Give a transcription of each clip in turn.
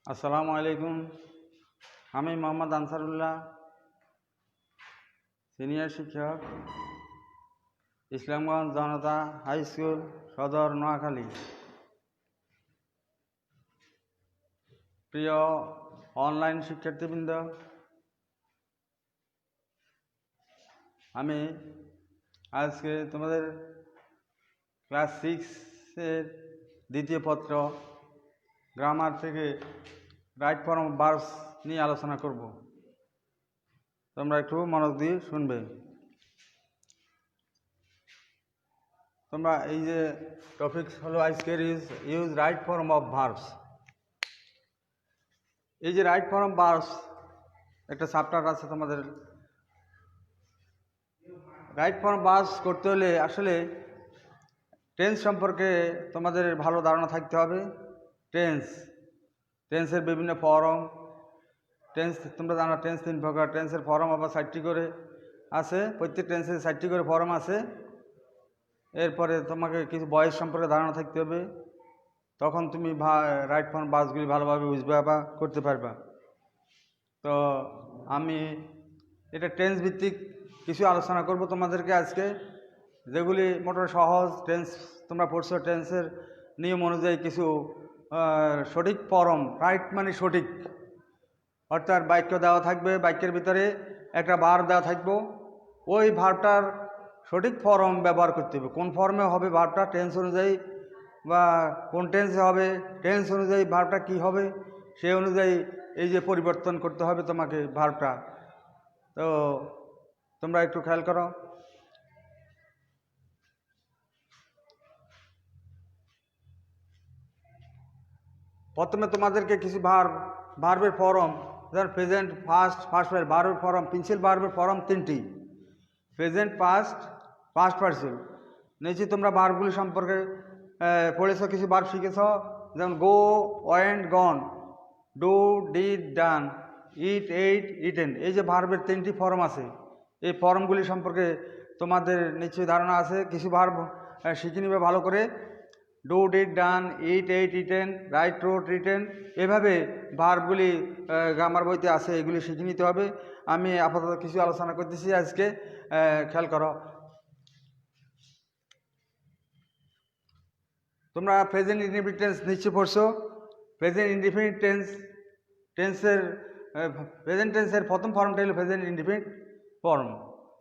আসসালামু আলাইকুম। আমি মোহাম্মদ আনসারুল্লাহ, সিনিয়র শিক্ষক, ইসলামগঞ্জ জনতা হাই স্কুল, সদর, নোয়াখালী। প্রিয় অনলাইন শিক্ষার্থীবৃন্দ, আমি আজকে তোমাদের ক্লাস 6-এর দ্বিতীয় পত্র গ্রামার থেকে রাইট ফর্ম ভার্বস নিয়ে আলোচনা করব। তোমরা একটু মনোযোগ দিয়ে শুনবে। তোমরা এই যে টপিক হলো আজকের use right form of verbs. এই যে রাইট ফর্ম ভার্বস একটা চ্যাপ্টার আছে তোমাদের। রাইট ফর্ম ভার্বস করতে হলে আসলে টেন্স সম্পর্কে তোমাদের ভালো ধারণা থাকতে হবে। টেন্সের বিভিন্ন ফর্ম। টেন্স তোমরা জানো, টেন্স 3 প্রকার। টেন্সের ফর্ম আবার 4টি করে আছে, প্রত্যেক টেন্সের 4টি করে ফর্ম আছে। এরপরে তোমাকে কিছু বয়স সম্পর্কে ধারণা থাকতে হবে, তখন তুমি রাইট ফর্ম ভার্বসগুলি ভালোভাবে বুঝবে বা করতে পারবা। তো আমি এটা টেন্স ভিত্তিক কিছু আলোচনা করব তোমাদেরকে আজকে, যেগুলি মোটামুটি সহজ। টেন্স তোমরা পড়ছো, টেন্সের নিয়ম অনুযায়ী কিছু সঠিক ফর্ম। রাইট মানে সঠিক, অর্থাৎ বাক্য দেওয়া থাকবে, বাক্যের ভিতরে একটা ভার্ব দেওয়া থাকবে, ওই ভার্বটার সঠিক ফর্ম ব্যবহার করতে হবে। কোন ফর্মে হবে ভার্বটা টেন্স অনুযায়ী, বা কোন টেন্সে হবে, টেন্স অনুযায়ী ভার্বটা কী হবে, সেই অনুযায়ী এই যে পরিবর্তন করতে হবে তোমাকে ভার্বটা। তো তোমরা একটু খেয়াল করো। প্রথমে তোমাদেরকে কিছু ভার্বের ফর্ম, যেমন প্রেজেন্ট, ফার্স্ট ভার্বের ফর্ম, প্রিন্সিপাল ভার্বের ফর্ম 3টি। Present, past participle. নিশ্চয়ই তোমরা ভার্বগুলি সম্পর্কে পড়েছ, কিছু ভার্ব শিখেছ, যেমন go, went, gone, do, did, done, eat, ate, eaten. এই যে ভার্বের 3টি ফর্ম আছে, এই ফর্মগুলি সম্পর্কে তোমাদের নিশ্চয়ই ধারণা আছে। কিছু ভার্ব শিখে নিবে ভালো করে। Do, did, done, eat, ate, eaten, write, wrote, written. এভাবে ভার্বগুলি গ্রামার বইতে আছে, এগুলি শিখে নিতে হবে। আমি আপাতত কিছু আলোচনা করতেছি আজকে, খেয়াল করো। তোমরা প্রেজেন্ট ইনডিফিনিট টেন্স নিশ্চয় পড়ছো। প্রেজেন্ট ইনডিফিনিট প্রেজেন্ট টেন্সের প্রথম ফর্মটা হলো প্রেজেন্ট ইনডিফিনিট ফর্ম।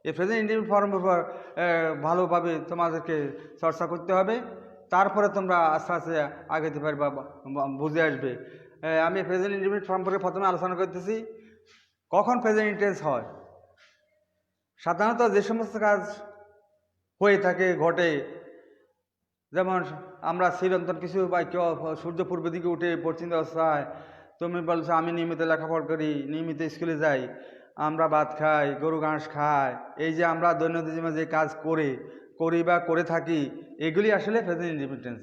এই প্রেজেন্ট ইনডিফিনিট ফর্মের উপর ভালোভাবে তোমাদেরকে চর্চা করতে হবে, তারপরে তোমরা আস্তে আস্তে আগাতে পারবা, বুঝে আসবে। আমি প্রেজেন্ট ইনডিফিনিট সম্পর্কে প্রথমে আলোচনা করতেছি। কখন প্রেজেন্ট ইনটেন্স হয়? সাধারণত যে সমস্ত কাজ হয়ে থাকে, ঘটে, যেমন আমরা চিরন্তন কিছু বাক্য, সূর্য পূর্ব দিকে উঠে পশ্চিম অবস্থায়, তুমি বলছো আমি নিয়মিত লেখাপড়া করি, নিয়মিত স্কুলে যাই, আমরা ভাত খাই, গরু ঘাস খাই। এই যে আমরা দৈনন্দিন জীবনে যে কাজ করি বা করে থাকি, এগুলি আসলে প্রেজেন্ট ইনডিফিনিট।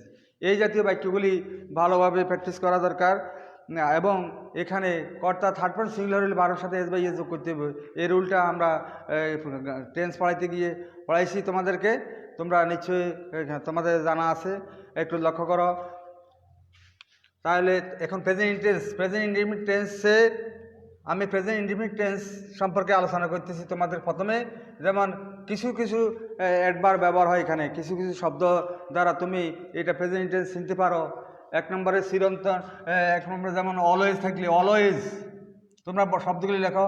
এই জাতীয় বাক্যগুলি ভালোভাবে প্র্যাকটিস করা দরকার। এবং এখানে কর্তা থার্ড পারসন সিঙ্গুলার হলে ভার্বের সাথে এস বাই এস যোগ করতে হবে। এই রুলটা আমরা টেন্স পড়াইতে গিয়ে পড়াইছি তোমাদেরকে, তোমরা নিশ্চয়ই তোমাদের জানা আছে, একটু লক্ষ্য করো। তাহলে এখন প্রেজেন্ট ইনডিফিনিট টেন্সে আমি প্রেজেন্ট ইনডিফিনিট টেন্স সম্পর্কে আলোচনা করতেছি তোমাদের প্রথমে। যেমন কিছু অ্যাডভার্ব ব্যবহার হয় এখানে, কিছু শব্দ দ্বারা তুমি এটা প্রেজেন্ট টেন্স চিনতে পারো। 1 নম্বরে চিরন্তন, 1 নম্বরে যেমন অলওয়েজ থাকলে অলওয়েজ, তোমরা শব্দগুলি লেখো।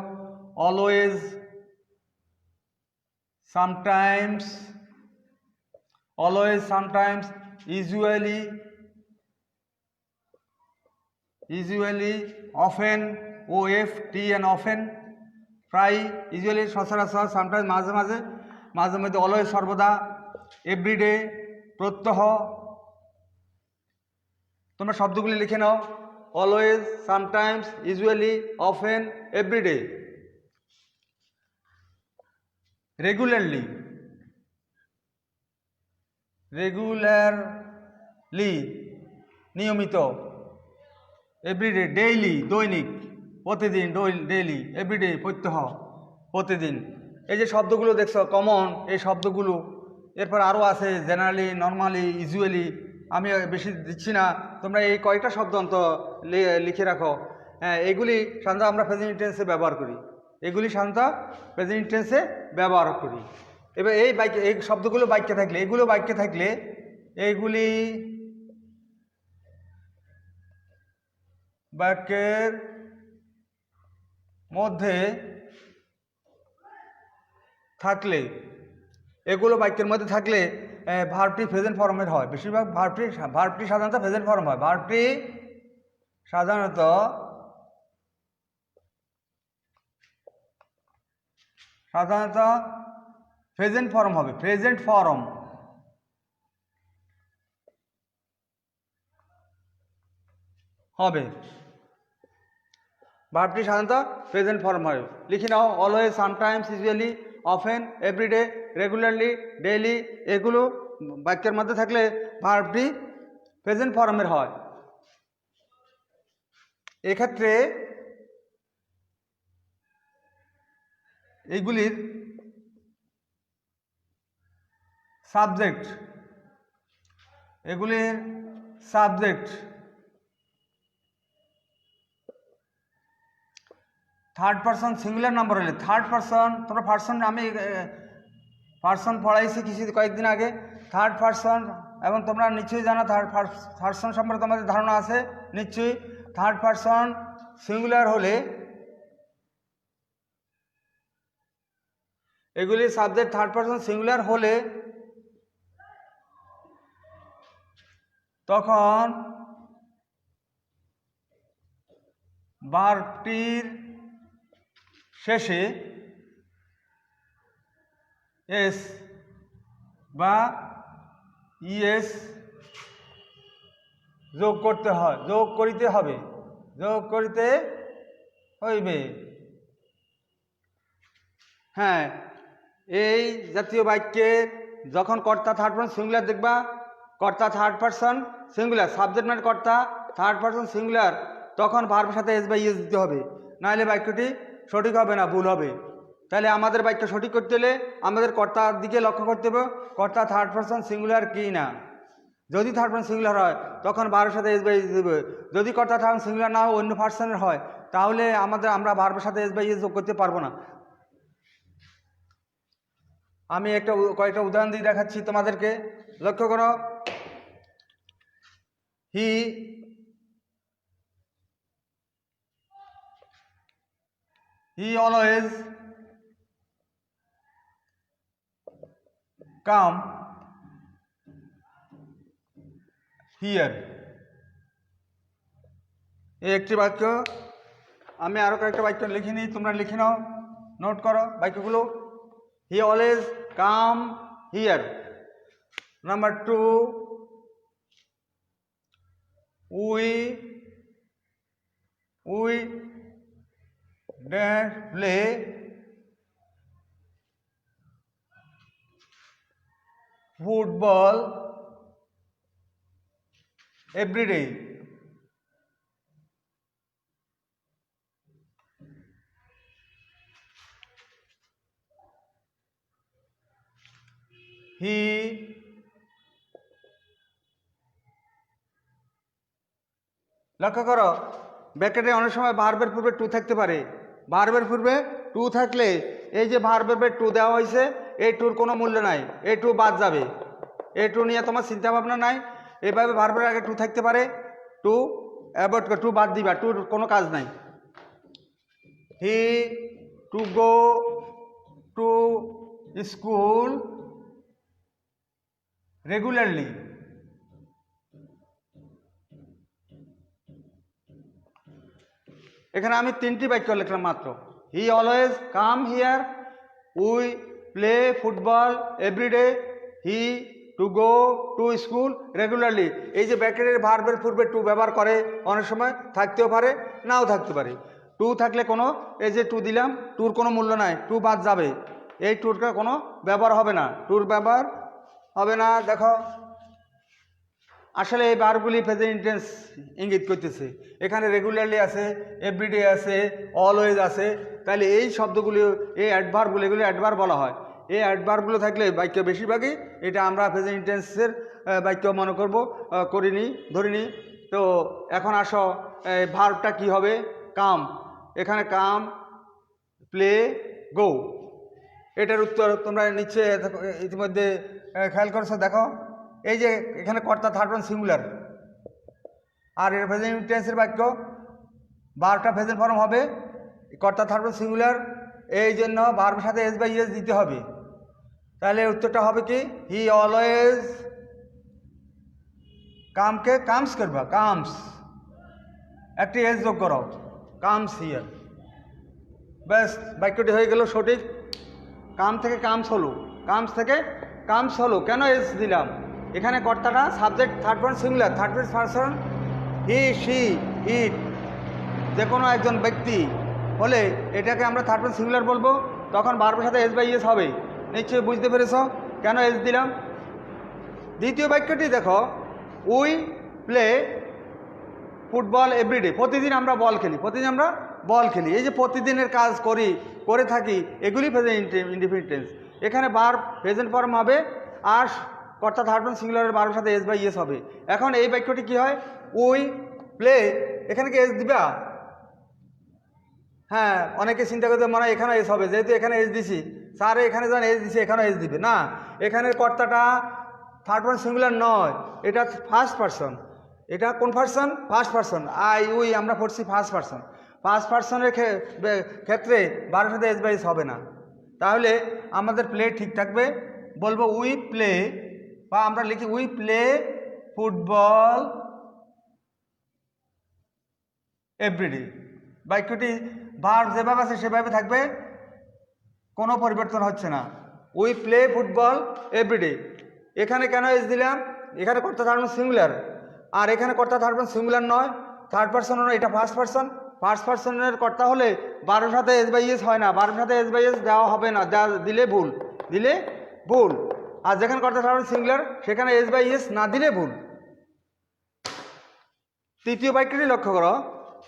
Always, sometimes, usually, often, OFTN, often, প্রায়, ইউজুয়ালি সচরাচর, সামটাইমস মাঝে মধ্যে, অলওয়েজ সর্বদা, এভরিডে প্রত্যহ। তোমরা শব্দগুলি লিখে নাও। Always, sometimes, usually, often, everyday. Regularly, নিয়মিত। এভরিডে, ডেইলি, দৈনিক, প্রতিদিন, ডেইলি, এভরিডে, প্রত্যহ, প্রতিদিন। এই যে শব্দগুলো দেখছো কমন, এই শব্দগুলো। এরপর আরও আছে জেনারেলি, নর্মালি, ইউজুয়ালি, আমি বেশি দিচ্ছি না, তোমরা এই কয়েকটা শব্দ অন্ত লিখে রাখো। হ্যাঁ, এগুলি সাধারণত আমরা প্রেজেন্ট টেন্সে ব্যবহার করি, এগুলি সাধারণত প্রেজেন্ট টেন্সে ব্যবহার করি। এবার এই শব্দগুলো বাক্যে থাকলে, এগুলো বাক্যে থাকলে এইগুলি বাক্যের মধ্যে থাকলে, এগুলো বাক্যের মধ্যে থাকলে ভার্বটি প্রেজেন্ট ফর্মের হয়। বেশিরভাগ ভার্বটি সাধারণত প্রেজেন্ট ফর্ম হয়। ভার্বটি সাধারণত প্রেজেন্ট ফর্ম হবে, প্রেজেন্ট ফর্ম হবে। ভার্বটি সাধারণত প্রেজেন্ট ফর্ম হয়। লিখে নাও, always, sometimes, usually, often, everyday, regularly, daily, এগুলো বাক্যের মধ্যে থাকলে ভার্বটি প্রেজেন্ট ফর্মের হয়। এক্ষেত্রে এইগুলির subject third person singular number হলে, থার্ড পারসন, তোমরা পারসন, আমি পারসন পড়াইছি কয়েকদিন আগে, থার্ড পারসন, এবং তোমরা নিশ্চয়ই জানো থার্ড পারসন সম্পর্কে তোমাদের ধারণা আছে নিশ্চয়ই। থার্ড পারসন সিঙ্গুলার হলে এগুলি সাবজেক্ট থার্ড পারসন সিঙ্গুলার হলে তখন ভার্বটির শেষে এস বা ইএস যোগ করিতে হইবে। হ্যাঁ, এই জাতীয় বাক্যে যখন কর্তা থার্ড পারসন সিঙ্গুলার দেখবা, কর্তা থার্ড পারসন সিঙ্গুলার, সাবজেক্ট মানে কর্তা, থার্ড পারসন সিঙ্গুলার, তখন ভার্বের সাথে এস বা ইএস দিতে হবে, নাহলে বাক্যটি সঠিক হবে না, ভুল হবে। তাহলে আমাদের বাক্য সঠিক করতে হলে আমাদের কর্তার দিকে লক্ষ্য করতে হবে, কর্তা থার্ড পারসন সিঙ্গুলার কি না। যদি থার্ড পারসন সিঙ্গুলার হয় তখন ভার্বের সাথে এস বা ইএস দেবে। যদি কর্তা থার্ড পারসন সিঙ্গুলার না হয়, অন্য পারসনের হয়, তাহলে আমরা ভার্বের সাথে এস বা ইএস যোগ করতে পারবো না। আমি কয়েকটা উদাহরণ দিয়ে দেখাচ্ছি তোমাদেরকে, লক্ষ্য করো। হি অলওয়েজ কাম হিয়ার, এই একটি বাক্য। আমি আরো কয়েকটা বাক্য লিখে নিই, তোমরা লিখে নাও, নোট করো বাক্যগুলো। He always come here. Number 2, we play football every day. He লক্ষ্য করো, ব্র্যাকেটে অনেক সময় ভার্বের পূর্বে টু থাকতে পারে। ভার্বের পূর্বে টু থাকলে এই যে ভার্বের টু দেওয়া হয়েছে, এই টুর কোনো মূল্য নাই, এই টু বাদ যাবে, এই টু নিয়ে তোমার চিন্তা ভাবনা নাই। এইভাবে ভার্বের আগে টু থাকতে পারে, টু অ্যাভয়েড টু বাদ দিবা, টুর কোনো কাজ নাই। He to go to school regularly. এখানে আমি 3টি বাক্য লিখলাম মাত্র। He always come here, we play football everyday, he to go to school regularly. এই যে ব্র্যাকেটের ভার্বের পূর্বে টু ব্যবহার করে, অনেক সময় থাকতেও পারে, নাও থাকতে পারে। টু থাকলে কোনো, এই যে টু দিলাম, টুর কোনো মূল্য নাই, টু বাদ যাবে, এই টুরটা কোনো ব্যবহার হবে না, টুর ব্যবহার হবে না। দেখো, আসলে এই ভার্বগুলি প্রেজেন্ট টেন্স ইঙ্গিত করতেছে। এখানে রেগুলারলি আছে, এভরিডে আছে, অলওয়েজ আছে, তাহলে এই শব্দগুলি, এই অ্যাডভার্বগুলি, এগুলি অ্যাডভার্ব বলা হয়। এই অ্যাডভার্বগুলো থাকলে বাক্য বেশিরভাগই এটা আমরা প্রেজেন্ট টেন্সের বাক্য মনে করব, করিনি, ধরিনি। তো এখন আসো ভার্বটা কি হবে? কাম। এখানে কাম, প্লে, গো। এটার উত্তর তোমরা নিচে ইতিমধ্যে খেয়াল করছো, দেখো এই যে এখানে কর্তা থার্ড পারসন সিঙ্গুলার, আর এর প্রেজেন্ট টেন্সের বাক্য ভার্বটা প্রেজেন্ট ফর্ম হবে, কর্তা থার্ড পারসন সিঙ্গুলার, এই জন্য ভার্বের সাথে এস বাই এস দিতে হবে। তাহলে উত্তরটা হবে কি? হি অলওয়েজ কামকে কামস করবা, কামস, একটি এস যোগ করো, কামস হিয়ার। ব্যাস, বাক্যটি হয়ে গেল সঠিক। কাম থেকে কামস হলো, কামস থেকে কামস হলো। কেন এস দিলাম? এখানে কর্তাটা subject third person singular, third person he, she, it, যে কোনো একজন ব্যক্তি হলে এটাকে আমরা থার্ড পারসন সিঙ্গুলার বলবো, তখন ভার্বের সাথে এস বাই এস হবে। নিশ্চয়ই বুঝতে পেরেছ কেন এস দিলাম। দ্বিতীয় বাক্যটি দেখো, উই প্লে ফুটবল এভরিডে, প্রতিদিন আমরা বল খেলি, প্রতিদিন আমরা বল খেলি। এই যে প্রতিদিনের কাজ করি, করে থাকি, এগুলি প্রেজেন্ট ইনডিফিনিট টেন্স। এখানে ভার্ব প্রেজেন্ট ফর্ম হবে, আর কর্তা থার্ড পারসন সিঙ্গুলারের ভার্বের সাথে এস বাই এস হবে। এখন এই বাক্যটি কি হয়? উই প্লে, এখানে কি এস দিবা? হ্যাঁ, অনেকে চিন্তা করতে মনে হয় এখানে এস হবে, যেহেতু এখানে এস দিছি, স্যার এখানে যখন এস দিছি এখানে এস দিবে না। এখানে কর্তাটা থার্ড পারসন সিঙ্গুলার নয়, এটা ফার্স্ট পারসন। এটা কোন person? First person. I, we আমরা পড়ছি ফার্স্ট পারসন। ফার্স্ট পারসনের ক্ষেত্রে ভার্বের সাথে এস বাই এস হবে না। তাহলে আমাদের প্লে ঠিক থাকবে, বলবো উই প্লে, বা আমরা লিখি উই প্লে ফুটবল এভরিডে। বাক্যটি ভার্ব যেভাবে আছে সেভাবে থাকবে, কোনো পরিবর্তন হচ্ছে না। We play football everyday. এখানে কেন এস দিলাম? এখানে কর্তা থার্ড পারসন সিঙ্গুলার, আর এখানে কর্তা থার্ড পারসন সিঙ্গুলার নয়, থার্ড পারসন নয়, এটা ফার্স্ট পারসন। ফার্স্ট পারসনের কর্তা হলে ভার্বের সাথে এস বাই এস হয় না, ভার্বের সাথে এস বাই এস দেওয়া হবে না, দিলে ভুল, দিলে ভুল। আর যেখানে কর্তা থার্ড পারসন সিঙ্গুলার সেখানে এস বাই এস না দিলে ভুল। তৃতীয় বাক্যটি লক্ষ্য করো,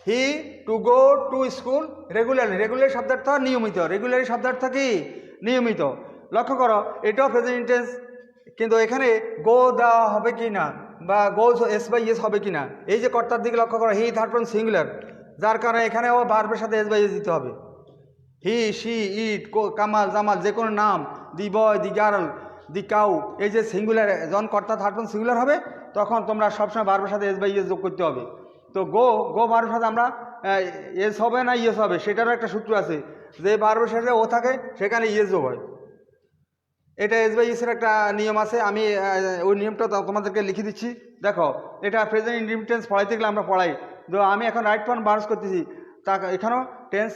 he to go to school regularly. Regular শব্দার্থ নিয়মিত, রেগুলারি শব্দার্থ কি? নিয়মিত। লক্ষ্য করো, এটাও প্রেজেন্ট টেন্স, কিন্তু এখানে গো দেওয়া হবে কি না, বা গো এস বাই এস হবে কি না। এই যে কর্তার দিকে লক্ষ্য করো, হি থার্ড পারসন সিঙ্গুলার, যার কারণে এখানেও ভার্বের সাথে এস বাই এস দিতে হবে। হি, সি, ইট, কামাল, জামাল, যে কোনো নাম, দি বয়, দি গার্ল, দি কাউ, এই যে সিঙ্গুলার, যখন কর্তা থার্ড পারসন সিঙ্গুলার হবে তখন তোমরা সবসময় ভার্বের সাথে এস বাই এস যোগ করতে হবে। তো গো, গো ভার্বের সাথে আমরা এস হবে না ইয়েস হবে, সেটারও একটা সূত্র আছে, যে ভার্বের সাথে ও থাকে সেখানে ইয়েস যোগ হয়। এটা এস বাই এসের একটা নিয়ম আছে, আমি ওই নিয়মটা তোমাদেরকে লিখে দিচ্ছি। দেখো, এটা প্রেজেন্ট ইনডিফিনিট টেন্স পড়াইতে গেলে আমরা পড়াই, তো আমি এখন রাইট ফর্ম বার্স করতেছি, তা এখানেও টেন্স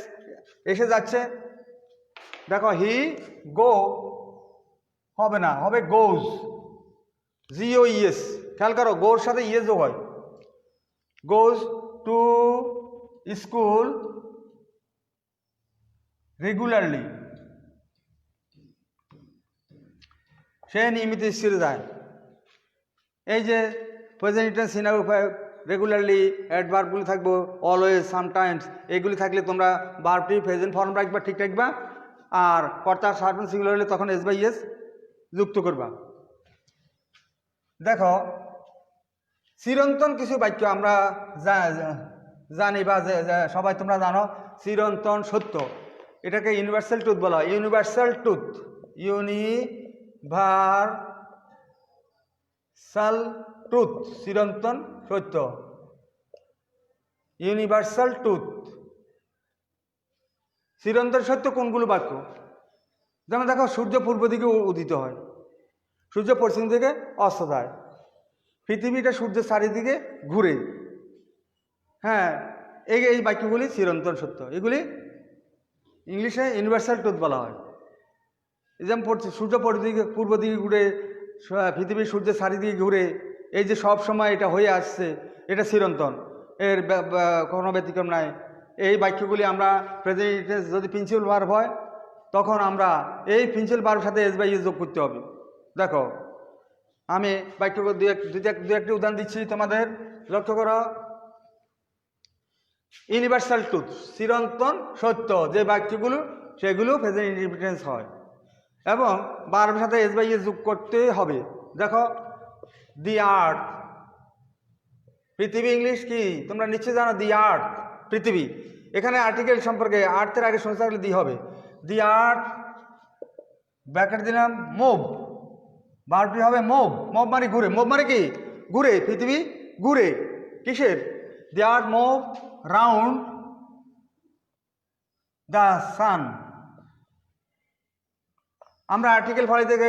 এসে যাচ্ছে। দেখো, হি গো হবে না, হবে গোজ, জিও ইএস। খেয়াল করো, গোর সাথে ইএস যোগ হয়। গোজ টু স্কুল রেগুলারলি, সে নিয়মিত স্কুলে যায়। এই যে প্রেজেন্ট টেন্স সিনারি রেগুলারলি অ্যাডভার্বগুলি থাকবো, অলওয়েজ, সামটাইমস, এগুলি থাকলে তোমরা ভার্বটি প্রেজেন্ট ফর্ম রাখবা, ঠিক রাখবা। আর কর্তা থার্ড পারসন সিঙ্গুলার হলে তখন এস বাই এস যুক্ত করবা। দেখো, চিরন্তন কিছু বাক্য আমরা জানি, বা সবাই তোমরা জানো, চিরন্তন সত্য, এটাকে ইউনিভার্সাল ট্রুথ বলা হয়। ইউনিভার্সাল ট্রুথ, ইউনিভার্সাল ট্রুথ, চিরন্তন সত্য, ইউনিভার্সাল ট্রুথ। চিরন্তন সত্য কোনগুলো বাক্য? যেমন দেখো, সূর্য পূর্ব দিকে উদিত হয়, সূর্য পশ্চিম দিকে অস্ত যায়, পৃথিবীটা সূর্যের চারিদিকে ঘুরে। হ্যাঁ, এই বাক্যগুলি চিরন্তন সত্য, এগুলি ইংলিশে ইউনিভার্সাল ট্রুথ বলা হয়। যেমন সূর্য পূর্ব দিকে ঘুরে, পৃথিবী সূর্যের চারিদিকে ঘুরে, এই যে সব সময় এটা হয়ে আসছে, এটা চিরন্তন, এর কোনো ব্যতিক্রম নাই। এই বাক্যগুলি আমরা প্রেজেন্ট টেন্স যদি প্রিন্সিপাল ভার্ব হয় তখন আমরা এই প্রিন্সিপাল ভার্বের সাথে এস বাই এস যোগ করতে হবে। দেখো, আমি বাক্য দু একটি উদাহরণ দিচ্ছি তোমাদের, লক্ষ্য করো। ইউনিভার্সাল ট্রুথ, চিরন্তন সত্য যে বাক্যগুলো, সেগুলো প্রেজেন্ট ইনডিফিনিট টেন্স হয়। এবং ভার্বের সাথে এস বাই এস যোগ করতে হবে। দেখো দি আর্থ, পৃথিবী ইংলিশ কি তোমরা নিশ্চয়ই জানো, দি আর্থ পৃথিবী। এখানে আর্টিকেল সম্পর্কে আর্থের আগে শুনতে থাকলে দি হবে। দি আর্থ ব্র্যাকেট দিলাম মুভ, ভার্বটি হবে মুভ। মুভ মানে ঘুরে, মুভ মানে কি ঘুরে, পৃথিবী ঘুরে কিসের, দি আর্থ মুভ রাউন্ড দ্য সান। আমরা আর্টিকেল ফলে থেকে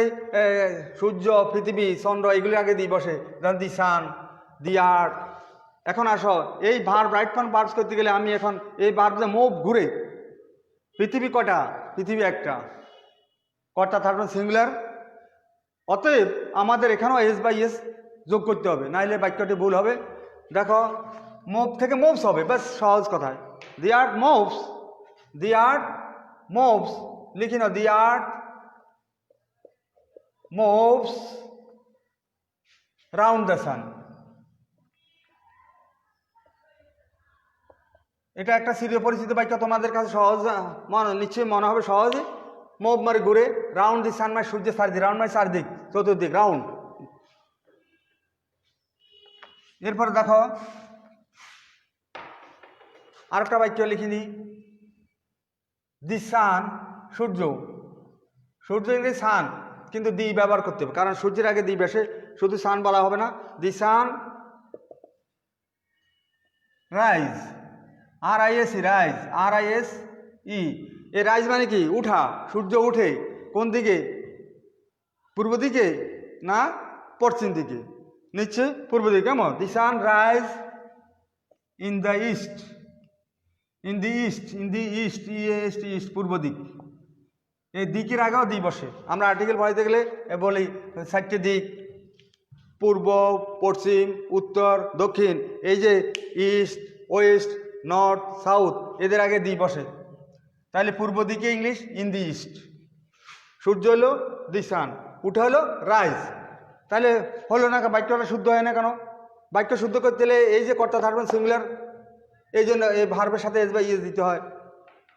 সূর্য, পৃথিবী, চন্দ্র এগুলি আগে দিই বসে, যেমন দি সান, দি আর্থ। এখন আসো এই ভার্ব রাইট ফর্ম ভার্বস করতে গেলে আমি এখন এই ভার্ব যে মুভ ঘুরে, পৃথিবী কটা, পৃথিবী একটা, কর্তা থার্ড পারসন সিঙ্গুলার, অতএব আমাদের এখানেও এস বাই এস যোগ করতে হবে, নাইলে বাক্যটি ভুল হবে। দেখো মুভ থেকে মুভস হবে, ব্যাস সহজ কথায়। দি আর্থ মুভস, দি আর্থ মুভস লিখি না, the earth moves round the sun. এটা একটা চিরপরিচিত বাক্য, তোমাদের কাছে সহজ নিশ্চয়ই মনে হবে সহজ। মুভ মানে ঘুরে, রাউন্ড দি সান মানে সূর্যের চারদিক, রাউন্ড মানে চারদিক, চতুর্দিক রাউন্ড। এরপরে দেখো আরেকটা বাক্য লিখিনি, দি সান সূর্য, সূর্য ইংরেজি সান, কিন্তু দি ব্যবহার করতে হবে, কারণ সূর্যের আগে দি বেশে, শুধু সান বলা হবে না। The sun rise, R I S E rise, R I S E. এ রাইজ মানে কি উঠা, সূর্য উঠে কোন দিকে, পূর্ব দিকে না পশ্চিম দিকে, নিশ্চয় পূর্ব দিকে। কেমন, the sun rise in the east, in the east, in the east, east east পূর্ব দিক। এই দিকের আগেও দি বসে। আমরা আর্টিকেল পড়াইতে গেলে বলি চারটে দিক, পূর্ব, পশ্চিম, উত্তর, দক্ষিণ। এই যে ইস্ট, ওয়েস্ট, নর্থ, সাউথ, এদের আগে দি বসে। তাহলে পূর্ব দিকে ইংলিশ ইন দি ইস্ট, সূর্য হলো দি সান, উঠে হলো রাইজ। তাহলে হলো না, বাক্যটা শুদ্ধ হয় না কেন? বাক্য শুদ্ধ করতে গেলে এই যে কর্তা থাকবেন সিঙ্গুলার, এই জন্য এই ভার্বের সাথে এস বা ইএস দিতে হয়।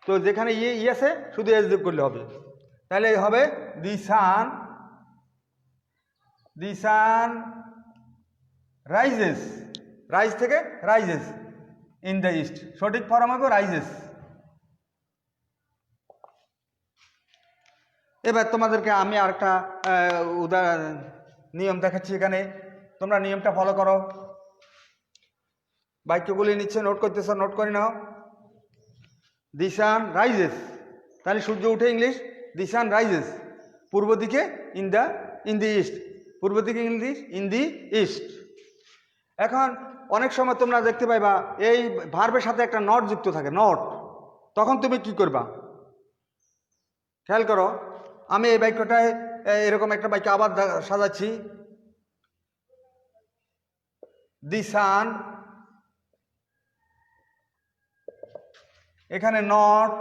তো যেখানে ই আছে শুধু এস যোগ করলে হবে। তাহলে হবে দি সান, দি সান রাইজেস, রাইজ থেকে রাইজেস ইন দ্য ইস্ট, সঠিক ফর্ম হবে রাইজেস। এবার তোমাদেরকে আমি আরেকটা নিয়ম দেখাচ্ছি, এখানে তোমরা নিয়মটা ফলো করো। বাক্যগুলি নিচ্ছে নোট করতেছ, নোট করে নাও। দি সান রাইজেস, তাহলে সূর্য উঠে ইংলিশ দি সান রাইজেস, পূর্ব দিকে ইন দি ইস্ট, পূর্ব দিকে ইংলিশ ইন দি ইস্ট। এখন অনেক সময় তোমরা দেখতে পাইবা এই ভার্বের সাথে একটা নট যুক্ত থাকে, নট, তখন তুমি কি করবা খেয়াল করো। আমি এই বাক্যটায় এরকম একটা বাক্য আবার সাজাচ্ছি, দি সান, এখানে নট,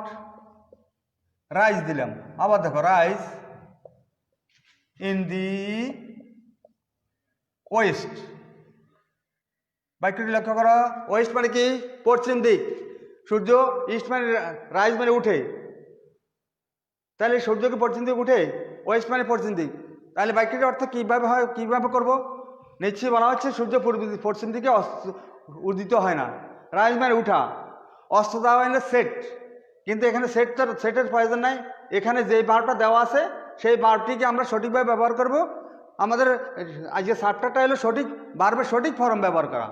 রাইজ দিলাম, আবার দেখো রাইজ ইন দি ওয়েস্ট। বাক্যটি লক্ষ্য করো, ওয়েস্ট মানে কি পশ্চিম দিক, সূর্য, ইস্ট মানে রাইজ মানে উঠে, তাহলে সূর্যকে পশ্চিম দিক উঠে, ওয়েস্ট মানে পশ্চিম দিক। তাহলে বাক্যটির অর্থ কীভাবে হয়, কীভাবে করবো? নিশ্চয়ই বলা হচ্ছে সূর্য পশ্চিম দিকে উদিত হয় না, রাইজ মানে উঠা, অস্ত দেওয়া হয় না সেট, কিন্তু এখানে সেটের প্রয়োজন নাই। এখানে যেই ভার্বটা দেওয়া আছে সেই ভার্বটিকে আমরা সঠিকভাবে ব্যবহার করব। আমাদের আজকে চ্যাপ্টারটা হলো সঠিক ভার্বের সঠিক ফর্ম ব্যবহার করা।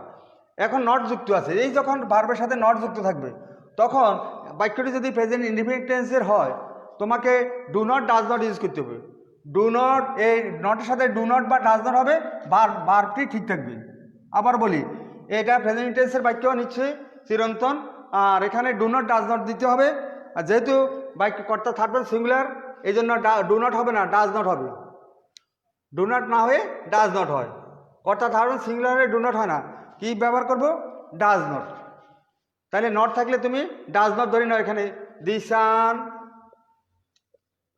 এখন নট যুক্ত আছে, এই যখন ভার্বের সাথে নট যুক্ত থাকবে তখন বাক্যটি যদি প্রেজেন্ট ইনডিফিনিট টেন্সের হয় তোমাকে do not does not use করতে হবে। ডু নট, এই নটের সাথে ডু নট বা ডাজ নট হবে, ভার্বটি ঠিক থাকবে। আবার বলি, এটা প্রেজেন্ট টেন্সের বাক্য নিশ্চয়ই চিরন্তন, আর এখানে ডু নট ডাজ নট দিতে হবে। আর যেহেতু বাক্য কর্তা থার্ড পারসন সিঙ্গুলার, এই জন্য ডু নট হবে না, ডাজ নট হবে। ডু নট না হয়ে ডাজ নট হয়, কর্তা থার্ড পারসন সিঙ্গুলার হয়ে ডু নট হয় না, কি ব্যবহার করব? Does not. তাহলে নট থাকলে তুমি ডাজ নট ধরে নাও। এখানে দি সান,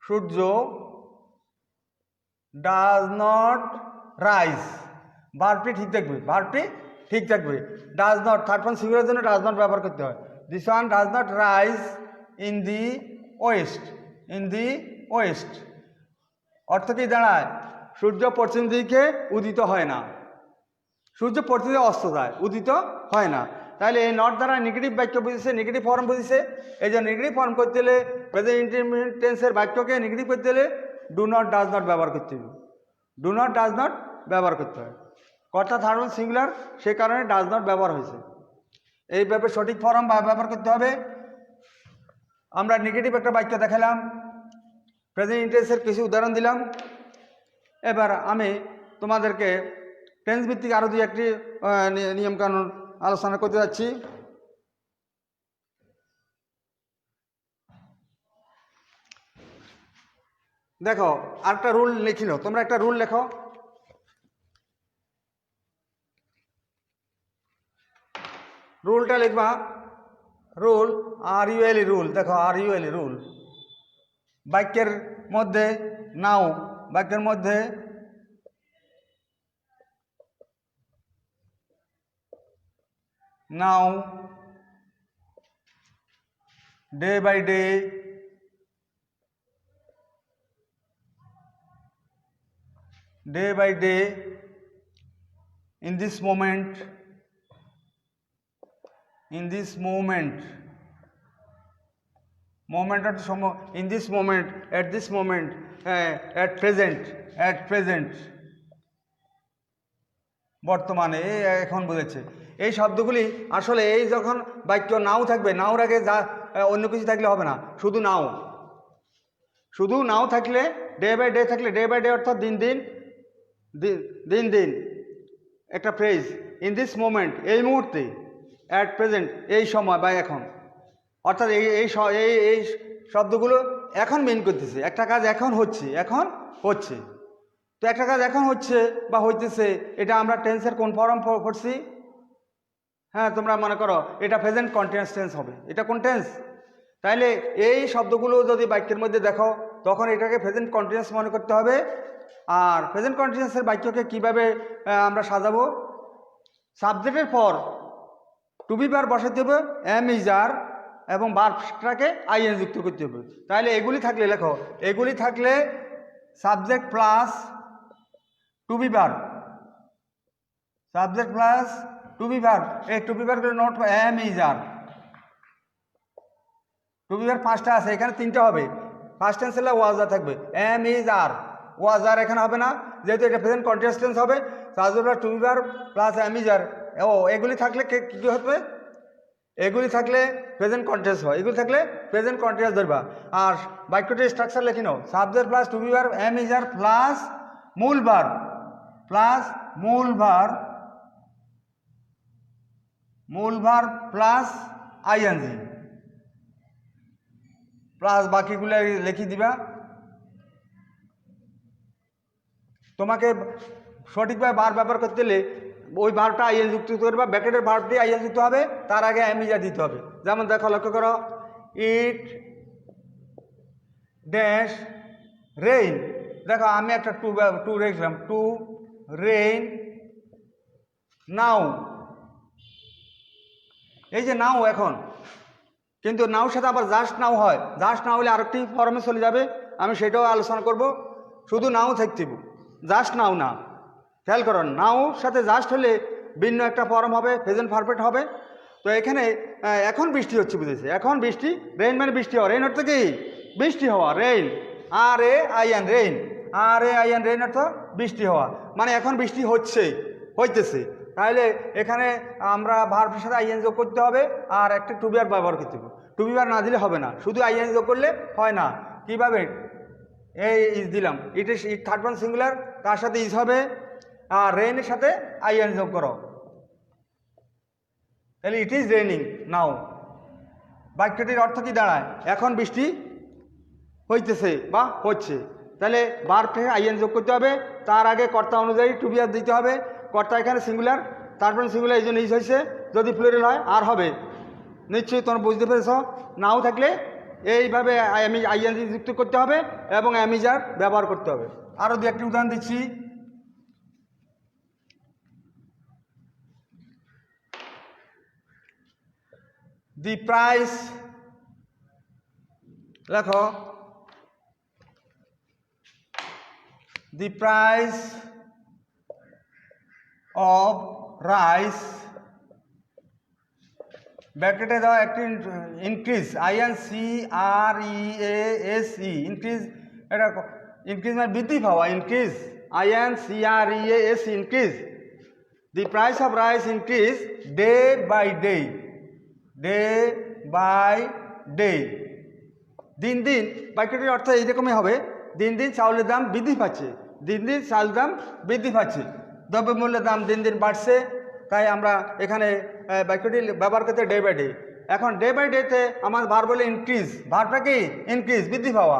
সূর্য, ডাজ নট রাইজ, ভার্বটি ঠিক থাকবে, ভার্বটি ঠিক থাকবে। ডাজ নট থার্ড পারসন সিঙ্গুলারের জন্য ডাজ নট ব্যবহার করতে হয়। The sun does not rise in the west, in the west. অর্থ কি দাঁড়ায়? সূর্য পশ্চিম দিকে উদিত হয় না, সূর্য পশ্চিম দিকে অস্ত যায়, উদিত হয় না। তাহলে এই নট দ্বারা নেগেটিভ বাক্য বুঝেছে, নেগেটিভ ফর্ম বুঝেছে। এই যে নেগেটিভ ফর্ম করতে হলে প্রেজেন্ট ইনডিফিনিট টেন্সের বাক্যকে নেগেটিভ করতে হলে ডু নট ডাজ নট ব্যবহার করতে হবে, ডু নট ডাজ নট ব্যবহার করতে হয়। কর্তা থার্ড পারসন সিঙ্গুলার, সেই কারণে ডাজ নট ব্যবহার হয়েছে। এইভাবে সঠিক ফর্ম ব্যবহার করতে হবে। আমরা নেগেটিভ একটা বাক্য দেখালাম, প্রেজেন্ট ইন্টেন্সের কিছু উদাহরণ দিলাম। এবার আমি তোমাদেরকে টেন্স ভিত্তিক আরও দুই একটি নিয়মকানুন আলোচনা করতে যাচ্ছি। দেখো আরেকটা রুল লিখিল, তোমরা একটা রুল লেখো। রুলটা লিখবা, রুল RUL রুল। দেখো RUL রুল, বাক্যের মধ্যে নাও, বাক্যের মধ্যে নাও, day by day, day by day, in this moment, in this moment, moment at in this moment, at this moment, at present, বর্তমানে, এখন বুঝেছে। এই শব্দগুলি আসলে এই যখন বাক্য নাও থাকবে, নাওর আগে যা অন্য কিছু থাকলে হবে না, শুধু নাও, শুধু নাও থাকলে, ডে বাই ডে থাকলে, ডে বাই ডে অর্থাৎ দিন দিন, দিন দিন একটা ফ্রেজ, ইন দিস মোমেন্ট এই মুহূর্তে, অ্যাট প্রেজেন্ট এই সময় বা এখন, অর্থাৎ এই এই শব্দগুলো এখন মেন করতেছে, একটা কাজ এখন হচ্ছে, এখন হচ্ছে। তো একটা কাজ এখন হচ্ছে বা হইতেছে, এটা আমরা টেন্সের কোন ফর্ম পড়ছি? হ্যাঁ, তোমরা মনে করো এটা প্রেজেন্ট কন্টিনিউয়াস টেন্স হবে। এটা কোন টেন্স? তাইলে এই শব্দগুলো যদি বাক্যের মধ্যে দেখো, তখন এটাকে প্রেজেন্ট কন্টিনিউয়াস মনে করতে হবে। আর প্রেজেন্ট কন্টিনিউয়াসের বাক্যকে কিভাবে আমরা সাজাবো? সাবজেক্টের পর টু বি ভার্ব বসাতে হবে, এম ইজ আর, এবং ভার্বটাকে আইএন যুক্ত করতে হবে। তাহলে এগুলি থাকলে লেখো, এগুলি থাকলে subject plus to be verb, subject plus to be verb. এই to be verb note am is are, to be verb পাঁচটা আছে, এখানে তিনটা হবে। ফার্স্ট টেন্স হলে ওয়াজ আর থাকবে, এম ইজ আর, ওয়াজ আর এখানে হবে না, যেহেতু এটা প্রেজেন্ট কন্টিনিউয়াস টেন্স হবে। Subject plus to be verb plus am is are. ও এগুলি থাকলে কী হবে? এগুলি থাকলে প্রেজেন্ট কন্টিনিউয়াস হয়, এগুলি থাকলে প্রেজেন্ট কন্টিনিউয়াস ধরবা। আর বাক্যটির স্ট্রাকচার লিখে নাও, subject plus to be verb am is are plus মূল ভার্ব, প্লাস মূল ভার্ব, মূল ভার্ব প্লাস আইএনজি, প্লাস বাকিগুলো লিখে দিবা। তোমাকে সঠিকভাবে ভার্ব ব্যবহার করতে হলে ওই ভার্বটা আইএন যুক্ত করবা, ব্র্যাকেটের ভার্বটি আইএন যুক্ত হবে, তার আগে এমিজা দিতে হবে। যেমন দেখো, লক্ষ্য করো, ইট ড্যাশ রেইন। দেখো আমি একটা টু রেখলাম, টু রেইন নাও। এই যে নাও এখন, কিন্তু নাও সাথে আবার জাস্ট নাও হয়, জাস্ট নাও হলে আরেকটি ফর্মে চলে যাবে, আমি সেটাও আলোচনা করব। শুধু নাও থাকতে, জাস্ট নাও না। খেয়াল করো, নাও সাথে জাস্ট হলে ভিন্ন একটা ফর্ম হবে, প্রেজেন্ট পারফেক্ট হবে। তো এখানে এখন বৃষ্টি হচ্ছে বুঝেছে, এখন বৃষ্টি, রেইন মানে বৃষ্টি হওয়া, রেইন অর্থ কি? বৃষ্টি হওয়া, rain, R A I N rain, R A I N rain অর্থ বৃষ্টি হওয়া, মানে এখন বৃষ্টি হচ্ছে, হইতেছে। তাহলে এখানে আমরা ভার্বের সাথে আইএন যোগ করতে হবে, আর একটা টু বি ভার্ব ব্যবহার করতে হবে। টু বি ভার্ব না দিলে হবে না, শুধু আইএন যোগ করলে হয় না। কিভাবে? এই ইজ দিলাম, it is, it third person singular, তার সাথে ইজ হবে, আর রেইনের সাথে আইএন যোগ করো, তাহলে ইট ইজ রেইনিং নাও। বাক্যটির অর্থ কি দাঁড়ায়? এখন বৃষ্টি হইতেছে বা হচ্ছে। তাহলে ভার্বে আইএন যোগ করতে হবে, তার আগে কর্তা অনুযায়ী টু বি ভার্ব দিতে হবে। কর্তা এখানে সিঙ্গুলার, তারপরে সিঙ্গুলার, এই জন্য ইজ হয়েছে। যদি প্লুরাল হয় আর হবে। নিশ্চয়ই তোমরা বুঝতে পেরেছ। নাও থাকলে এইভাবে আইএনজি যুক্ত করতে হবে এবং অ্যামিজার ব্যবহার করতে হবে। আরও দু একটি উদাহরণ দিচ্ছি। দি প্রাইস, লেখো the price of rice ব্র্যাকেটে দাও একটি ইনক্রিজ INCREASE ইনক্রিজ, এটা ইনক্রিজ মানে বৃদ্ধি পাওয়া, increase INCREASE increase, the price of rice increase day by day, day by day, দিন দিন। বাক্যটির অর্থ এইরকমই হবে, দিন দিন চাউলের দাম বৃদ্ধি পাচ্ছে, দিন দিন চাউলের দাম বৃদ্ধি পাচ্ছে, দ্রব্যমূল্যের দাম দিন দিন বাড়ছে। তাই আমরা এখানে বাক্যটি ব্যবহার করতে ডে বাই ডে। এখন ডে বাই ডেতে আমার ভার বলে ইনক্রিজ, ভারটা কি ইনক্রিজ বৃদ্ধি পাওয়া।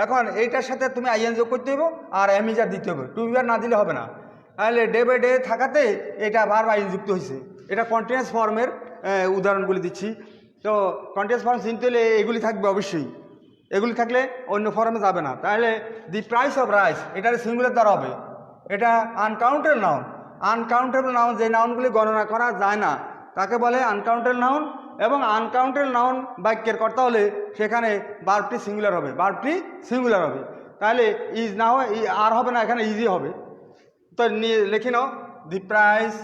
এখন এইটার সাথে তুমি আইএন যোগ করতে হবে আর এমিজার দিতে হবে, টু বিভার না দিলে হবে না। তাহলে ডে বাই ডে থাকাতে এটা ভার আইন যুক্ত হয়েছে। এটা কন্টিনিউয়াস ফর্মের উদাহরণগুলি দিচ্ছি। তো কন্টিনিউয়াস ফর্ম চিনতে হলে এগুলি থাকবে অবশ্যই, এগুলি থাকলে অন্য ফর্মে যাবে না। তাহলে দি প্রাইস অফ রাইস এটার সিঙ্গুলার দ্বারা হবে, এটা আনকাউন্টেবল নাউন। আনকাউন্টেবল নাউন যে নাউনগুলি গণনা করা যায় না তাকে বলে আনকাউন্টেবল নাউন, এবং আনকাউন্টেবল নাউন বাক্যের কর্তা হলে সেখানে ভার্বটি সিঙ্গুলার হবে, ভার্বটি সিঙ্গুলার হবে। তাহলে ইজ না হয় আর হবে না, এখানে ইজি হবে। তো লিখে নাও, the price,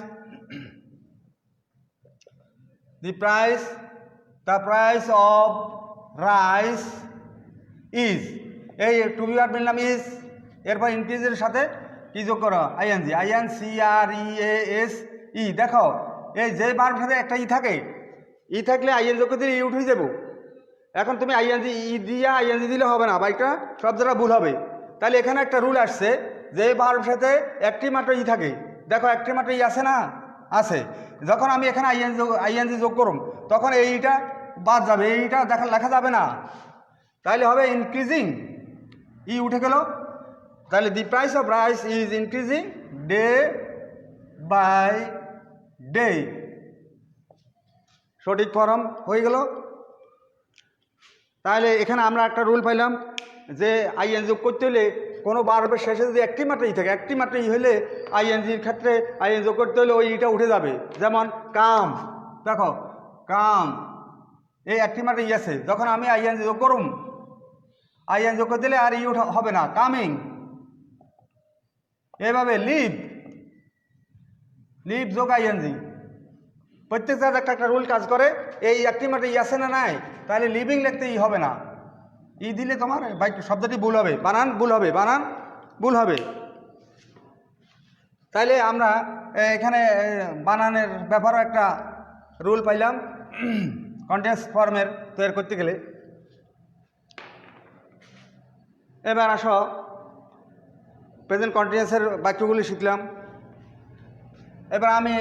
the price, the price of rice is, এই টু বি ভার্ব নিলাম ইজ, এরপর ইনক্রিজের সাথে কি যোগ করো ING, INCREASE। দেখো এই যে ভার্বের সাথে একটা ই থাকে, ই থাকলে আইএন যোগ দিলে ই উঠে যাব। এখন তুমি ING দিয়া ING দিলে হবে না, বাইকটা সব জায়গায় ভুল হবে। তাহলে এখানে একটা রুল আসছে, যে ভার্বের সাথে একটি মাত্র ই থাকে, দেখো একটি মাত্র ই আছে না, আছে। যখন আমি এখানে ING যোগ করুম তখন এইটা বাদ যাবে, এইটা লেখা যাবে না। তাহলে হবে ইনক্রিজিং, ই উঠে গেল। তাহলে the price of rice is increasing day by day, সঠিক ফর্ম হয়ে গেল। তাহলে এখানে আমরা একটা রুল পাইলাম যে IN যোগ করতে হলে কোনো ভার্বের শেষে যদি একটি মাত্র ই থাকে, একটি মাত্র ই হলে INGর ক্ষেত্রে IN যোগ করতে হলে ওই ইটা উঠে যাবে। যেমন কাম, দেখো কাম, এই একটি মাত্র ই আছে, যখন আমি IN যোগ করুম, IN যোগ করতে দিলে আর ই হবে না, কামিং। এভাবে লিভ, লিভ যোগ ING, প্রত্যেক জায়গায় একটা একটা রুল কাজ করে। এই একটি মাত্র ই আছে না নাই, তাহলে লিভিং লিখতে ই হবে না, ই দিলে তোমার বাইক শব্দটি ভুল হবে, বানান ভুল হবে, বানান ভুল হবে। তাইলে আমরা এখানে বানানের ব্যাপারে একটা রুল পাইলাম কন্টিনিউয়াস ফর্মের তৈরি করতে গেলে। এবার আসো প্রেজেন্ট কন্টিনিউয়াসের বাক্যগুলি শিখলাম। এবার আমি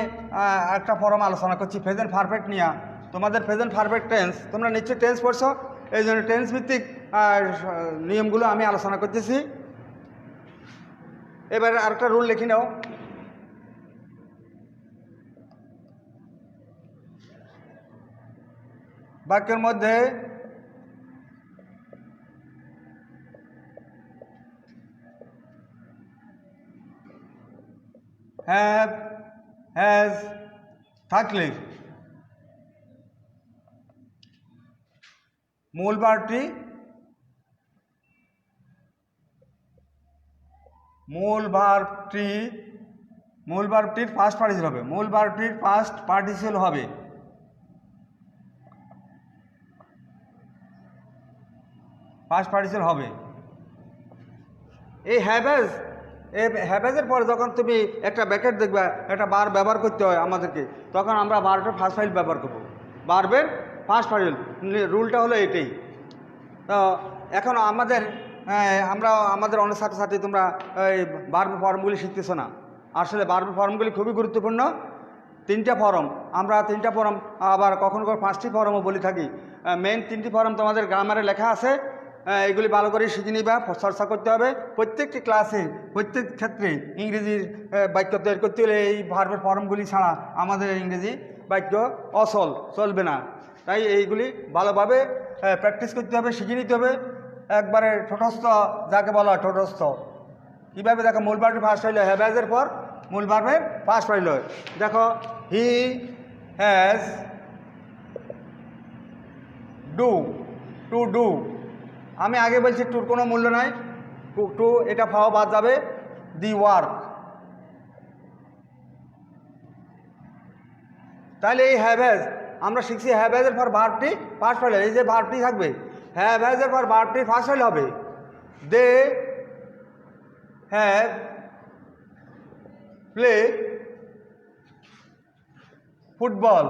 একটা ফর্ম আলোচনা করছি প্রেজেন্ট পারফেক্ট নিয়ে। তোমাদের প্রেজেন্ট পারফেক্ট টেন্স, তোমরা নিশ্চয়ই টেন্স পড়ছো, এই জন্য টেন্স ভিত্তিক নিয়মগুলো আমি আলোচনা করতেছি। এবার আরেকটা রুল লিখে নাও, বাক্যের মধ্যে হ্যাভ, হ্যাজ থাকলে মূল ভার্বটির ফার্স্ট পার্টিসিপল হবে, মূল ভার্বটির ফার্স্ট পার্টিসিপল হবে। ফার্স্ট পার্টিসিপল হবে এই হ্যাভেজ। এই হ্যাভেজের পরে যখন তুমি একটা ব্র্যাকেট দেখবা, একটা বার ব্যবহার করতে হয় আমাদেরকে, তখন আমরা ভার্বের ফার্স্ট পার্টিসিপল ব্যবহার করবো, ভার্বের ফার্স্ট পার্টিসিপল। রুলটা হলো এটাই। তো এখন আমরা আমাদের অনেক ছাত্রছাত্রী তোমরা এই ভার্ব ফর্মগুলি শিখতেছো না। আসলে ভার্ব ফর্মগুলি খুবই গুরুত্বপূর্ণ। তিনটা ফর্ম, আমরা তিনটা ফর্ম, আবার কখনো কখনো 5টি ফর্মও বলে থাকি। মেন 3টি ফর্ম তোমাদের গ্রামারে লেখা আছে, এগুলি ভালো করে শিখে নিবা, চর্চা করতে হবে। প্রত্যেকটি ক্লাসে প্রত্যেক ক্ষেত্রে ইংরেজির বাক্য তৈরি করতে হলে এই ভার্বের ফর্মগুলি ছাড়া আমাদের ইংরেজি বাক্য অচল, চলবে না। তাই এইগুলি ভালোভাবে প্র্যাকটিস করতে হবে, শিখে নিতে হবে। একবারে ঠোঁটস্থ যাকে বলা হয়, ঠোঁটস্থ কীভাবে দেখো, মূল ভার্বের ফার্স্ট হইল হ্যাভেজের পর মূল ভার্বের ফার্স্ট হইল। দেখো হি হ্যাজ ডু, টু ডু। আমি আগে বলছি টুর কোনো মূল্য নাই, টু এটা ফাও বাদ যাবে, দি ওয়ার্ক। তাহলে এই হ্যাভ হ্যাজ আমরা শিখছি, হ্যাভ হ্যাজের পর ভার্বটি ফার্স্ট ফাইল, এই যে ভার্বটি থাকবে হ্যাভ হ্যাজের পর ভার্বটি ফার্স্ট ফাইল হবে দে হ্যাভ প্লে ফুটবল।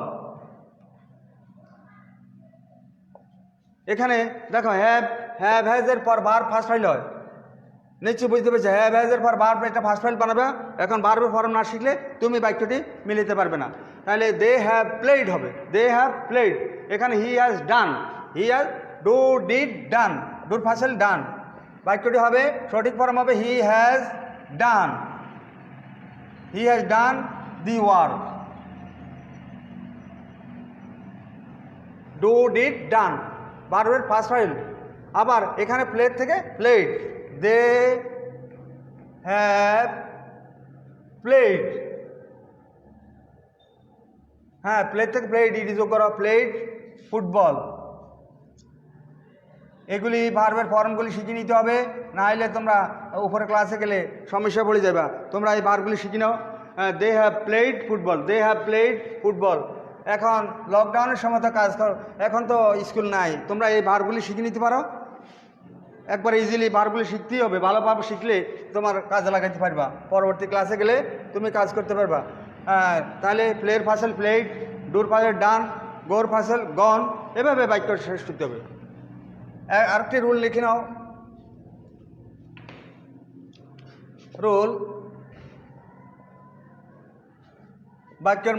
এখানে দেখো হ্যাভ হ্যাজের পর ভার্ব ফার্স্ট ফাইল হয়, নিশ্চয়ই বুঝতে পেরেছো। হ্যাভ হ্যাজের পর ভার্ব এটা ফার্স্ট ফাইল বানাবে। এখন ভার্বের ফর্ম না শিখলে তুমি বাক্যটি মিলাতে পারবে না। তাহলে দে হ্যাভ প্লেড হবে, দে হ্যাভ প্লেড। এখানে he has done, he has do did done, ডুর ফার্স্ট ফাইল ডান। বাক্যটি হবে সঠিক ফর্ম হবে he has done, he has done the work. Do did done ভার্বের ফার্স্ট ফাইল। আবার এখানে প্লেড থেকে প্লেড, দে হ্যাভ প্লেড। হ্যাঁ, প্লেড থেকে প্লেড ইট যোগ করো, প্লেড ফুটবল। এগুলি ভার্বের ফর্মগুলি শিখে নিতে হবে, না হলে তোমরা উপরে ক্লাসে গেলে সমস্যা পড়ে যাবে। তোমরা এই ভার্বগুলি শিখে নাও। They have played football, they have played football. এখন লকডাউনের সময় তো কাজ করো, এখন তো স্কুল নাই, তোমরা এই ভার্বগুলি শিখে নিতে পারো। একবার ইজিলি ভার্বগুলি শিখতেই হবে, ভালোভাবে শিখলে তোমার কাজে লাগাতে পারবা, পরবর্তী ক্লাসে গেলে তুমি কাজ করতে পারবা। তাহলে প্লের ফাসল প্লেড, ডুর ফাসল ডান, গোর ফাসল গন, এভাবে বাক্য শেষ করতে হবে। আরেকটি রুল লিখে নাও। রুল, বাক্যের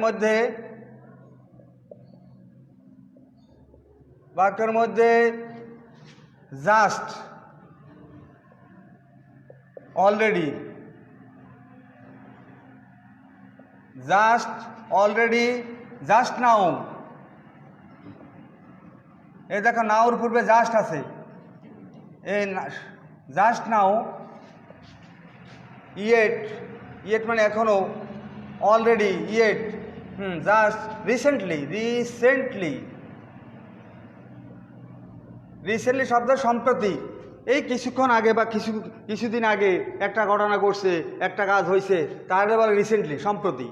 মধ্যে just, already, just already, just now. এই দেখো নাওর পূর্বে জাস্ট আছে, এই জাস্ট নাও, ইয়েট, ইয়েট মানে এখনো, already, yet, just, recently, recently শব্দ সম্প্রতি, এই কিছুক্ষণ আগে বা কিছুদিন আগে একটা ঘটনা ঘটছে, একটা কাজ হয়েছে, তাহলে বলে রিসেন্টলি, সম্প্রতি।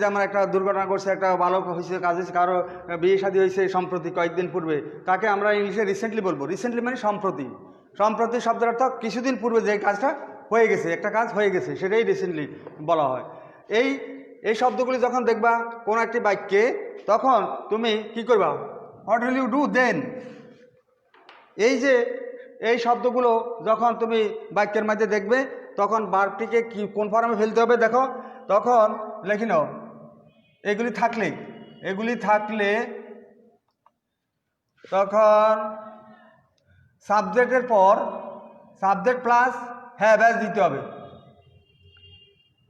যেমন একটা দুর্ঘটনা ঘটছে, একটা ভালো হয়েছে, কাজ হয়েছে, কারো বিয়ে শাদী হয়েছে সম্প্রতি কয়েকদিন পূর্বে, তাকে আমরা ইংলিশে রিসেন্টলি বলবো। রিসেন্টলি মানে সম্প্রতি। সম্প্রতি শব্দের অর্থ কিছুদিন পূর্বে যে কাজটা হয়ে গেছে, একটা কাজ হয়ে গেছে, সেটাই রিসেন্টলি বলা হয়। এই শব্দগুলি যখন দেখবা কোনো একটি বাক্যে, তখন তুমি কি করবা, what will you do then. এই শব্দগুলো যখন তুমি বাক্যের মধ্যে দেখবে, তখন ভার্বটিকে কোন ফর্মে ফেলতে হবে দেখো, তখন লিখে নাও। এগুলি থাকলে তখন সাবজেক্টের পর সাবজেক্ট প্লাস হ্যাভ হ্যাজ দিতে হবে।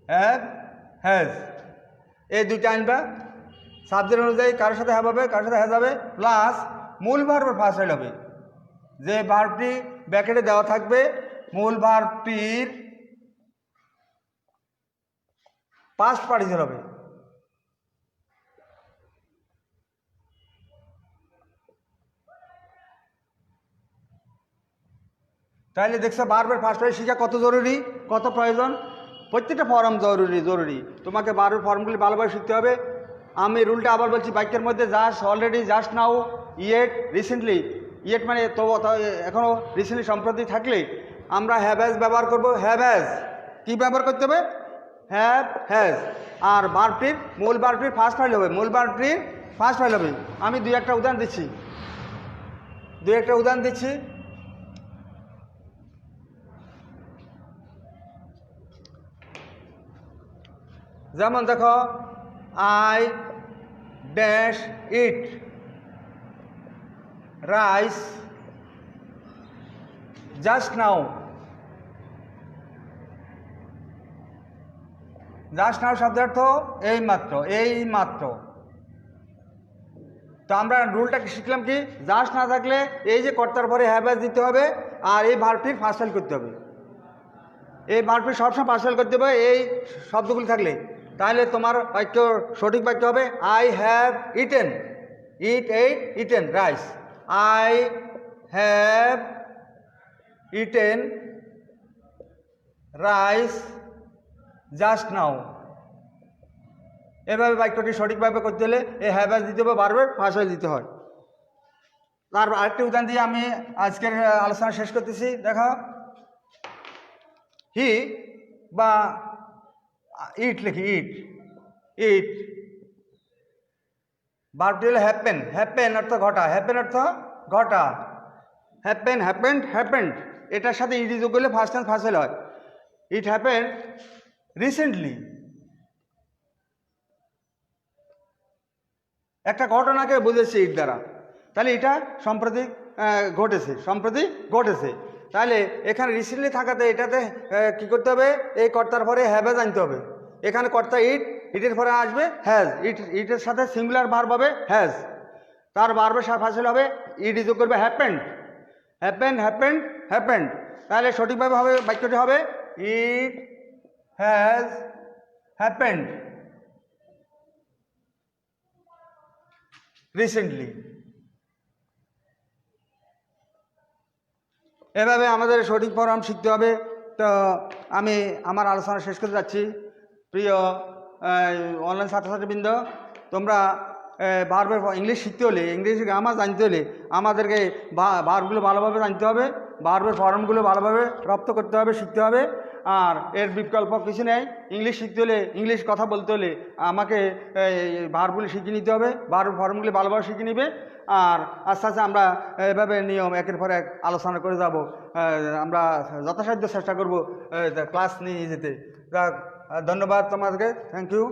হ্যাভ হ্যাজ এই দুইটা আনবা, সাবজেক্ট অনুযায়ী কারোর সাথে হ্যাভ হবে, কারোর সাথে হ্যাজ হবে, প্লাস মূল ভার্বের ফার্স্ট ফাইল হবে। যে ভার্বটি ব্র্যাকেটে দেওয়া থাকবে, মূল ভার্বটির পাস্ট পার্টিসিপল হবে। তাহলে দেখছো ভার্বের ফার্স্ট ফাইল শিখা কত জরুরি, কত প্রয়োজন। প্রত্যেকটা ফর্ম জরুরি। তোমাকে ভার্বের ফর্মগুলি ভালোভাবে শিখতে হবে। আমি রুলটা আবার বলছি, বাক্যের মধ্যে just, already, just now, yet, recently. Yet মানে তো এখনও, রিসেন্টলি সম্প্রতি থাকলে আমরা হ্যাভ হ্যাজ ব্যবহার করব। হ্যাভ হ্যাজ কী ব্যবহার করতে হবে, হ্যাভ হ্যাজ। আর ভার্বটির মূল ভার্বটির ফার্স্ট ফাইল হবে, আমি দুই একটা উদাহরণ দিচ্ছি। যেমন দেখো, I dash eat rice just now. Just now শব্দের অর্থ এই মাত্র। তো আমরা রুলটা শিখলাম কি, জাস্ট না থাকলে এই যে কর্তার পরে হ্যাভ হ্যাজ দিতে হবে, আর এই ভার্বটির ফার্স্ট ফাইল করতে হবে। এই ভার্বটির সবসময় ফার্স্ট ফাইল করতে হবে এই শব্দগুলি থাকলে, তাহলে তোমার বাক্য সঠিক বাক্য হবে I have eaten rice. I have eaten rice just now. এভাবে বাক্যটি সঠিকভাবে করতে হলে এই হ্যাভ দিতে হবে, বারবার ভাষায় দিতে হয়। তার আরেকটি উদাহরণ দিয়ে আমি আজকের আলোচনা শেষ করতেছি। দেখো, হি বা ইট লিখি, ইট ইট ভার্বটি হলো হ্যাপেন। হ্যাপেন অর্থ ঘটা, হ্যাপেন অর্থ ঘটা। হ্যাপেন, হ্যাপেন্ড, হ্যাপেন্ড এটার সাথে ইট যোগ করলে ফার্স্ট টেন্স ফার্স্ট হয়। ইট হ্যাপেন রিসেন্টলি, একটা ঘটনাকে বুঝেছে ইট দ্বারা, তাহলে এটা সম্প্রতি ঘটেছে, সম্প্রতি ঘটেছে। তাহলে এখানে রিসেন্টলি থাকাতে এটাতে কি করতে হবে, এই কর্তার পরে হ্যাভ আনতে হবে। এখানে কর্তা ইট, ইটের পরে আসবে হ্যাজ, ইটের সাথে সিঙ্গুলার ভার্ব হবে হ্যাজ, তার ভার্বের ফাসিল হবে ইট যোগ করবে হ্যাপেন্ড, হ্যাপেন্ড, হ্যাপেন্ড, হ্যাপেন্ড। তাহলে সঠিকভাবে হবে, বাক্যটি হবে ইট হ্যাজ হ্যাপেন্ড রিসেন্টলি। এভাবে আমাদের সঠিক ফর্ম শিখতে হবে। তো আমি আমার আলোচনা শেষ করতে যাচ্ছি। প্রিয় অনলাইন ছাত্রছাত্রীবৃন্দ, তোমরা ভার্বের ইংলিশ শিখতে হলে, ইংলিশ গ্রামার জানতে হলে আমাদেরকে ভার্বগুলো ভালোভাবে জানতে হবে, ভার্বের ফর্মগুলো ভালোভাবে রপ্ত করতে হবে, শিখতে হবে। আর এর বিকল্প কিছু নেই। ইংলিশ শিখতে হলে, ইংলিশ কথা বলতে হলে আমাকে ভার্বগুলি শিখে নিতে হবে, ভার্বের ফর্মগুলি ভালোভাবে শিখে নিবে। আর আস্তে আস্তে আমরা এভাবে নিয়ম একের পর এক আলোচনা করে যাব। আমরা যথাসাধ্য চেষ্টা করব ক্লাস নিয়ে যেতে। ধন্যবাদ তোমাদেরকে, থ্যাংক ইউ।